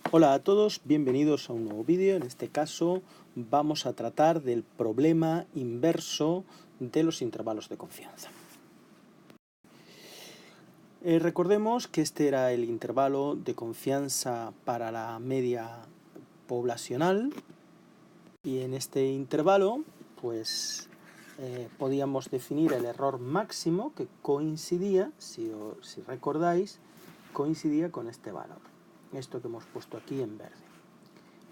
Hola a todos, bienvenidos a un nuevo vídeo. En este caso vamos a tratar del problema inverso de los intervalos de confianza. Recordemos que este era el intervalo de confianza para la media poblacional y en este intervalo pues podíamos definir el error máximo que coincidía, si recordáis, coincidía con este valor. Esto que hemos puesto aquí en verde.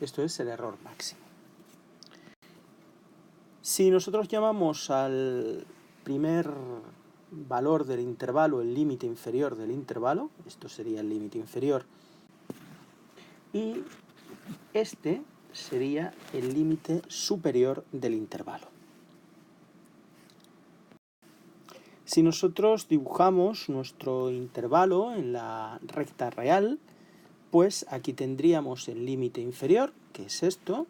Esto es el error máximo. Si nosotros llamamos al primer valor del intervalo el límite inferior del intervalo, esto sería el límite inferior, y este sería el límite superior del intervalo. Si nosotros dibujamos nuestro intervalo en la recta real, pues aquí tendríamos el límite inferior, que es esto,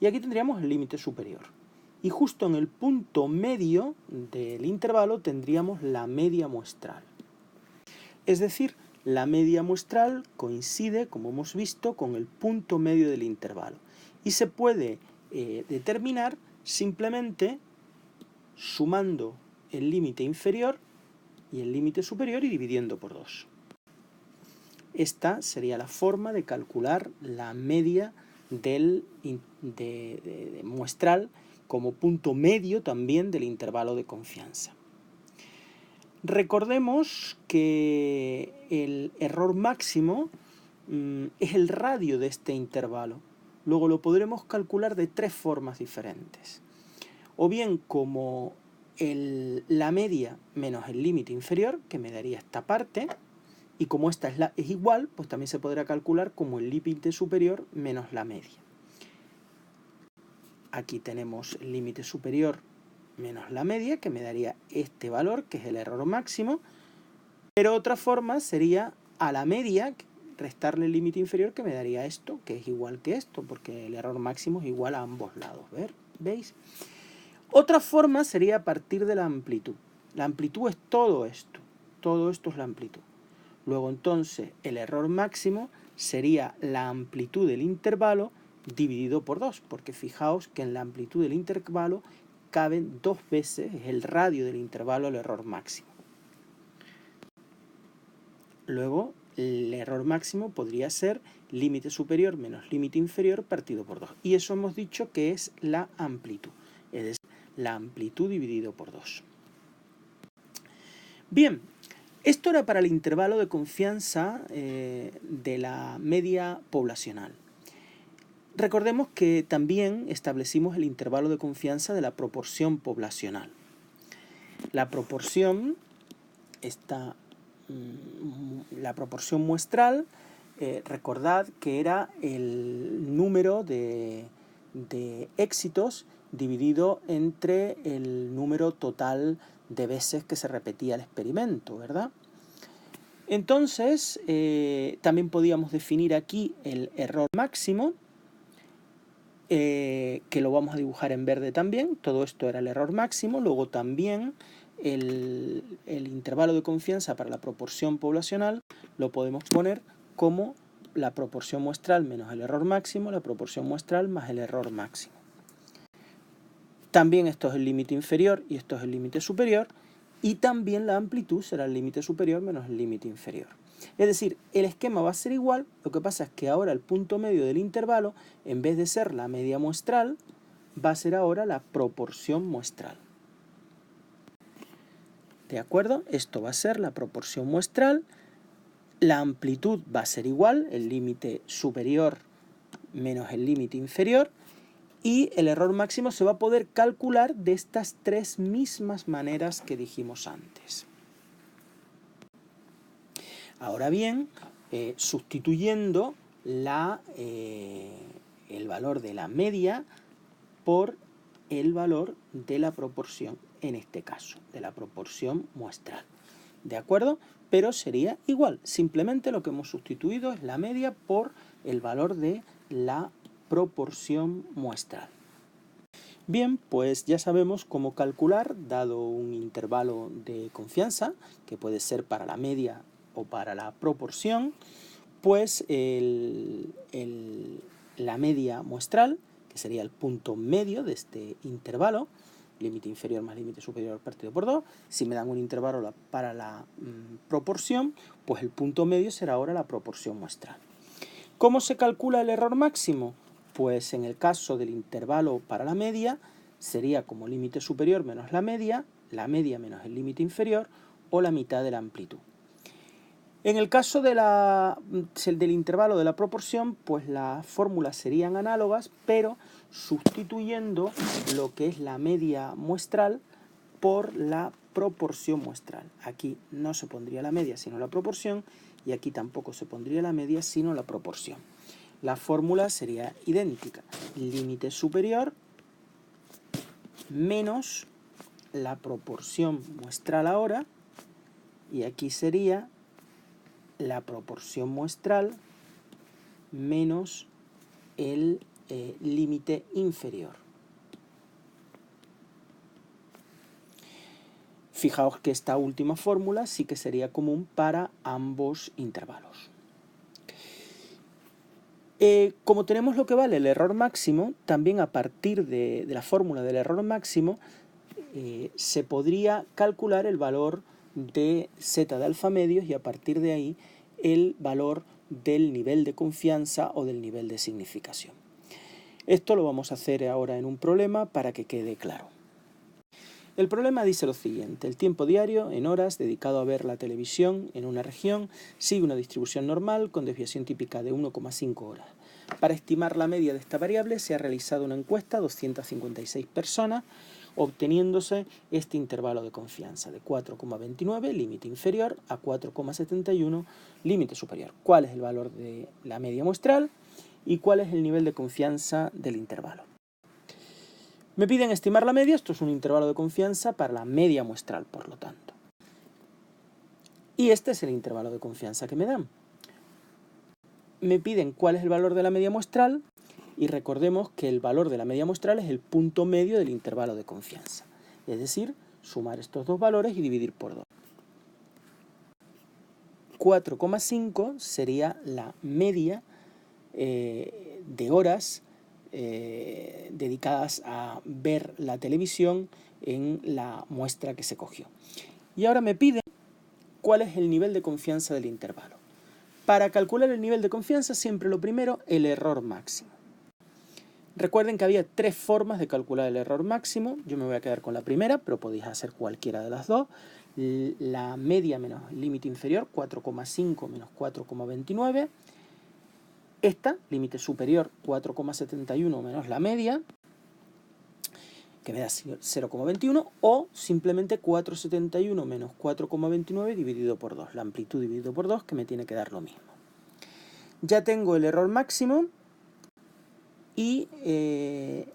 y aquí tendríamos el límite superior. Y justo en el punto medio del intervalo tendríamos la media muestral. Es decir, la media muestral coincide, como hemos visto, con el punto medio del intervalo. Y se puede determinar simplemente sumando el límite inferior y el límite superior y dividiendo por 2. Esta sería la forma de calcular la media del muestral como punto medio también del intervalo de confianza. Recordemos que el error máximo es el radio de este intervalo. Luego lo podremos calcular de 3 formas diferentes. O bien como la media menos el límite inferior, que me daría esta parte, y como esta es igual, pues también se podrá calcular como el límite superior menos la media. Aquí tenemos el límite superior menos la media, que me daría este valor, que es el error máximo. Pero otra forma sería a la media restarle el límite inferior, que me daría esto, que es igual que esto, porque el error máximo es igual a ambos lados. ¿Veis? Otra forma sería a partir de la amplitud. La amplitud es todo esto es la amplitud. Luego entonces el error máximo sería la amplitud del intervalo dividido por 2, porque fijaos que en la amplitud del intervalo caben 2 veces el radio del intervalo el error máximo. Luego el error máximo podría ser límite superior menos límite inferior partido por 2. Y eso hemos dicho que es la amplitud, es decir, la amplitud dividido por 2. Bien, esto era para el intervalo de confianza de la media poblacional. Recordemos que también establecimos el intervalo de confianza de la proporción poblacional. La proporción muestral, recordad que era el número de éxitos dividido entre el número total de veces que se repetía el experimento, ¿verdad? Entonces, también podíamos definir aquí el error máximo, que lo vamos a dibujar en verde también. Todo esto era el error máximo. Luego también el intervalo de confianza para la proporción poblacional lo podemos poner como la proporción muestral menos el error máximo, la proporción muestral más el error máximo. También esto es el límite inferior y esto es el límite superior, y también la amplitud será el límite superior menos el límite inferior. Es decir, el esquema va a ser igual, lo que pasa es que ahora el punto medio del intervalo, en vez de ser la media muestral, va a ser ahora la proporción muestral. ¿De acuerdo? Esto va a ser la proporción muestral. La amplitud va a ser igual, el límite superior menos el límite inferior. Y el error máximo se va a poder calcular de estas 3 mismas maneras que dijimos antes. Ahora bien, sustituyendo el valor de la media por el valor de la proporción, en este caso, de la proporción muestral. ¿De acuerdo? Pero sería igual, simplemente lo que hemos sustituido es la media por el valor de la proporción muestral. Bien, pues ya sabemos cómo calcular, dado un intervalo de confianza, que puede ser para la media o para la proporción, pues la media muestral, que sería el punto medio de este intervalo, límite inferior más límite superior partido por 2, si me dan un intervalo para la proporción, pues el punto medio será ahora la proporción muestral. ¿Cómo se calcula el error máximo? Pues en el caso del intervalo para la media, sería como límite superior menos la media menos el límite inferior, o la mitad de la amplitud. En el caso del intervalo de la proporción, pues las fórmulas serían análogas, pero sustituyendo lo que es la media muestral por la proporción muestral. Aquí no se pondría la media sino la proporción, y aquí tampoco se pondría la media sino la proporción. La fórmula sería idéntica: límite superior menos la proporción muestral ahora, y aquí sería la proporción muestral menos el límite inferior. Fijaos que esta última fórmula sí que sería común para ambos intervalos. Como tenemos lo que vale el error máximo, también a partir de la fórmula del error máximo se podría calcular el valor de z de alfa medios, y a partir de ahí el valor del nivel de confianza o del nivel de significación. Esto lo vamos a hacer ahora en un problema para que quede claro. El problema dice lo siguiente: el tiempo diario en horas dedicado a ver la televisión en una región sigue una distribución normal con desviación típica de 1,5 horas. Para estimar la media de esta variable se ha realizado una encuesta a 256 personas, obteniéndose este intervalo de confianza de 4,29, límite inferior, a 4,71, límite superior. ¿Cuál es el valor de la media muestral y cuál es el nivel de confianza del intervalo? Me piden estimar la media. Esto es un intervalo de confianza para la media muestral, por lo tanto. Y este es el intervalo de confianza que me dan. Me piden cuál es el valor de la media muestral, y recordemos que el valor de la media muestral es el punto medio del intervalo de confianza. Es decir, sumar estos dos valores y dividir por 2. 4,5 sería la media de horas dedicadas a ver la televisión en la muestra que se cogió. Y ahora me piden cuál es el nivel de confianza del intervalo. Para calcular el nivel de confianza, siempre lo primero, el error máximo. Recuerden que había 3 formas de calcular el error máximo. Yo me voy a quedar con la primera, pero podéis hacer cualquiera de las dos. La media menos el límite inferior, 4,5 menos 4,29. Esta, límite superior, 4,71 menos la media, que me da 0,21, o simplemente 4,71 menos 4,29 dividido por 2, la amplitud dividido por 2, que me tiene que dar lo mismo. Ya tengo el error máximo y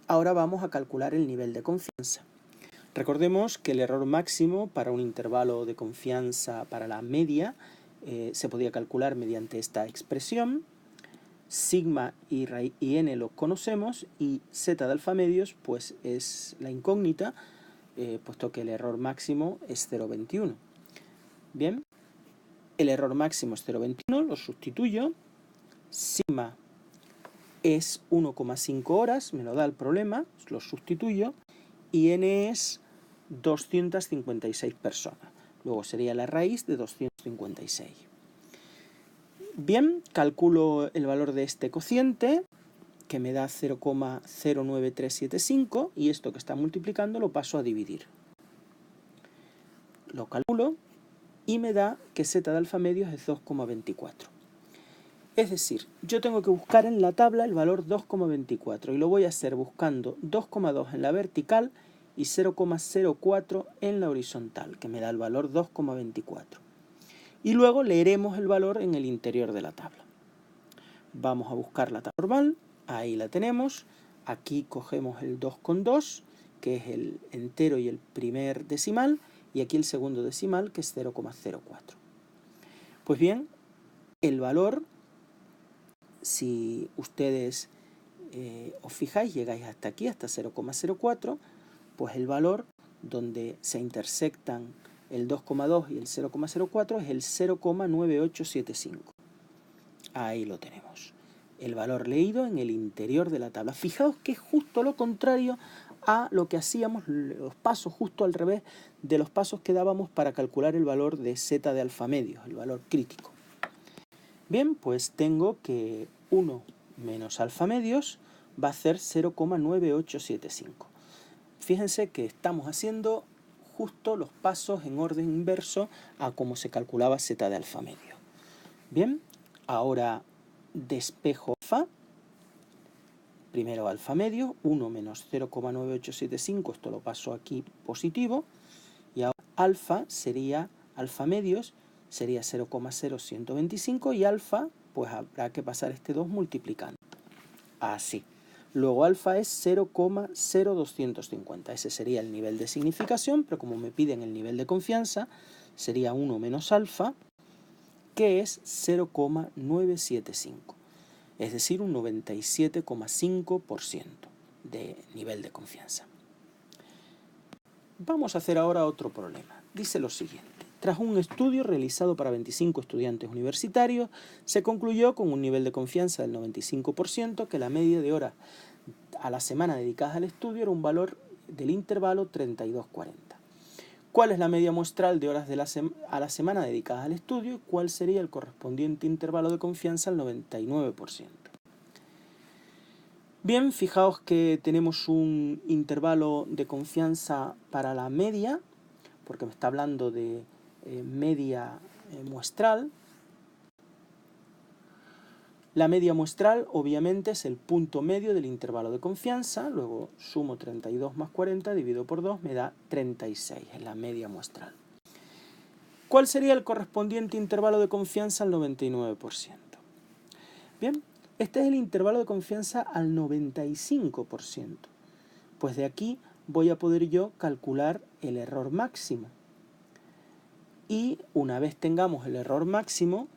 ahora vamos a calcular el nivel de confianza. Recordemos que el error máximo para un intervalo de confianza para la media se podía calcular mediante esta expresión. Sigma y n lo conocemos, y z de alfa medios pues es la incógnita, puesto que el error máximo es 0,21. Bien, el error máximo es 0,21, lo sustituyo. Sigma es 1,5 horas, me lo da el problema, lo sustituyo, y n es 256 personas. Luego sería la raíz de 256. Bien, calculo el valor de este cociente, que me da 0,09375, y esto que está multiplicando lo paso a dividir. Lo calculo y me da que z de alfa medios es 2,24. Es decir, yo tengo que buscar en la tabla el valor 2,24, y lo voy a hacer buscando 2,2 en la vertical y 0,04 en la horizontal, que me da el valor 2,24. Y luego leeremos el valor en el interior de la tabla. Vamos a buscar la tabla normal, ahí la tenemos. Aquí cogemos el 2,2, que es el entero y el primer decimal, y aquí el segundo decimal, que es 0,04. Pues bien, el valor, si ustedes os fijáis, llegáis hasta aquí, hasta 0,04, pues el valor donde se intersectan el 2,2 y el 0,04 es el 0,9875. Ahí lo tenemos. El valor leído en el interior de la tabla. Fijaos que es justo lo contrario a lo que hacíamos, los pasos justo al revés de los pasos que dábamos para calcular el valor de z de alfa medios, el valor crítico. Bien, pues tengo que 1 menos alfa medios va a ser 0,9875. Fíjense que estamos haciendo justo los pasos en orden inverso a cómo se calculaba z de alfa medio. Bien, ahora despejo alfa. Primero alfa medio, 1 menos 0,9875, esto lo paso aquí positivo, y ahora alfa medios sería 0,0125 y alfa, pues habrá que pasar este 2 multiplicando. Así. Luego alfa es 0,0250, ese sería el nivel de significación, pero como me piden el nivel de confianza, sería 1 menos alfa, que es 0,975. Es decir, un 97,5% de nivel de confianza. Vamos a hacer ahora otro problema. Dice lo siguiente. Tras un estudio realizado para 25 estudiantes universitarios, se concluyó con un nivel de confianza del 95% que la media de horas a la semana dedicadas al estudio era un valor del intervalo 32-40. ¿Cuál es la media muestral de horas a la semana dedicadas al estudio y cuál sería el correspondiente intervalo de confianza al 99%? Bien, fijaos que tenemos un intervalo de confianza para la media, porque me está hablando de media muestral. La media muestral obviamente es el punto medio del intervalo de confianza, luego sumo 32 más 40, divido por 2, me da 36, es la media muestral. ¿Cuál sería el correspondiente intervalo de confianza al 99%? Bien, este es el intervalo de confianza al 95%. Pues de aquí voy a poder yo calcular el error máximo. Y una vez tengamos el error máximo,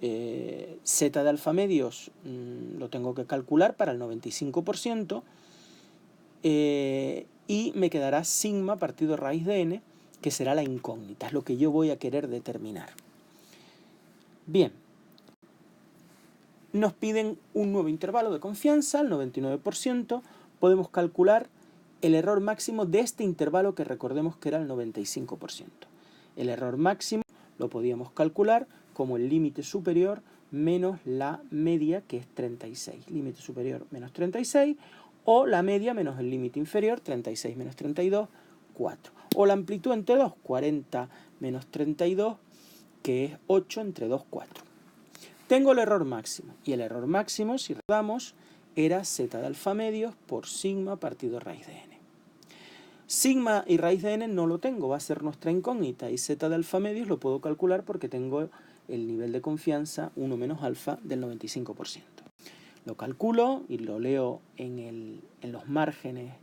z de alfa medios lo tengo que calcular para el 95%, y me quedará sigma partido raíz de n, que será la incógnita, es lo que yo voy a querer determinar. Bien, nos piden un nuevo intervalo de confianza, al 99%, podemos calcular el error máximo de este intervalo que recordemos que era el 95%. El error máximo lo podíamos calcular como el límite superior menos la media, que es 36. Límite superior menos 36, o la media menos el límite inferior, 36 menos 32, 4. O la amplitud entre 2, 40 menos 32, que es 8 entre 2, 4. Tengo el error máximo, y el error máximo, si recordamos, era z de alfa medios por sigma partido raíz de n. Sigma y raíz de n no lo tengo, va a ser nuestra incógnita, y z de alfa medios lo puedo calcular porque tengo el nivel de confianza 1 menos alfa del 95%. Lo calculo y lo leo en los márgenes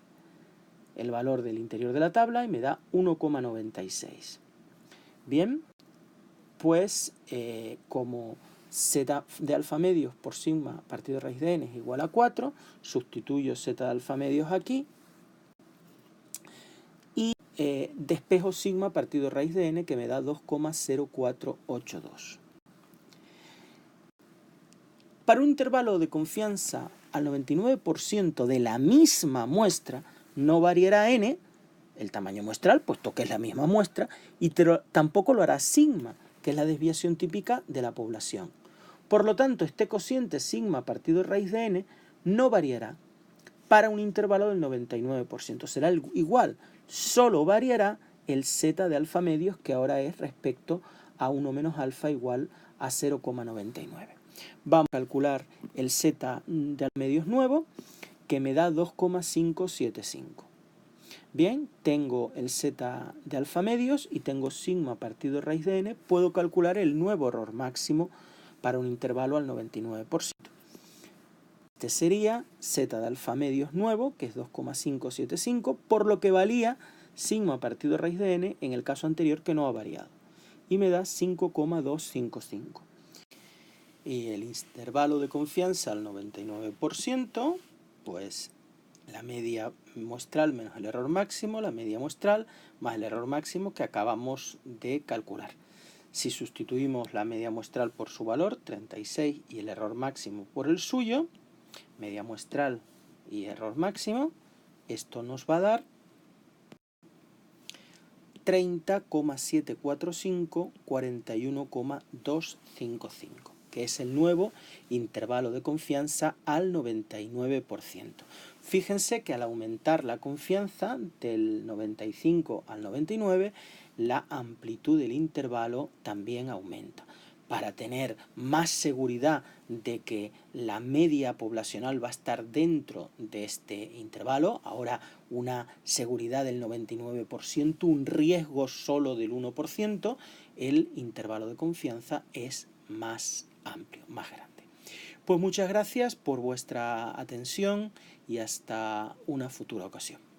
el valor del interior de la tabla y me da 1,96. Bien, pues como z de alfa medios por sigma partido raíz de n es igual a 4, sustituyo z de alfa medios aquí y despejo sigma partido raíz de n, que me da 2,0482. Para un intervalo de confianza al 99% de la misma muestra, no variará n, el tamaño muestral, puesto que es la misma muestra, y tampoco lo hará sigma, que es la desviación típica de la población. Por lo tanto, este cociente sigma partido raíz de n no variará para un intervalo del 99%. Será igual, solo variará el z de alfa medios, que ahora es respecto a 1 menos alfa igual a 0,99. Vamos a calcular el z de alfa medios nuevo, que me da 2,575. Bien, tengo el z de alfa medios y tengo sigma partido raíz de n. Puedo calcular el nuevo error máximo para un intervalo al 99%. Este sería z de alfa medios nuevo, que es 2,575, por lo que valía sigma partido raíz de n en el caso anterior, que no ha variado. Y me da 5,255. Y el intervalo de confianza al 99%, pues la media muestral menos el error máximo, la media muestral más el error máximo que acabamos de calcular. Si sustituimos la media muestral por su valor, 36, y el error máximo por el suyo, media muestral y error máximo, esto nos va a dar 30,745, 41,255, que es el nuevo intervalo de confianza al 99%. Fíjense que al aumentar la confianza del 95 al 99, la amplitud del intervalo también aumenta. Para tener más seguridad de que la media poblacional va a estar dentro de este intervalo, ahora una seguridad del 99%, un riesgo solo del 1%, el intervalo de confianza es más amplio, más grande. Pues muchas gracias por vuestra atención y hasta una futura ocasión.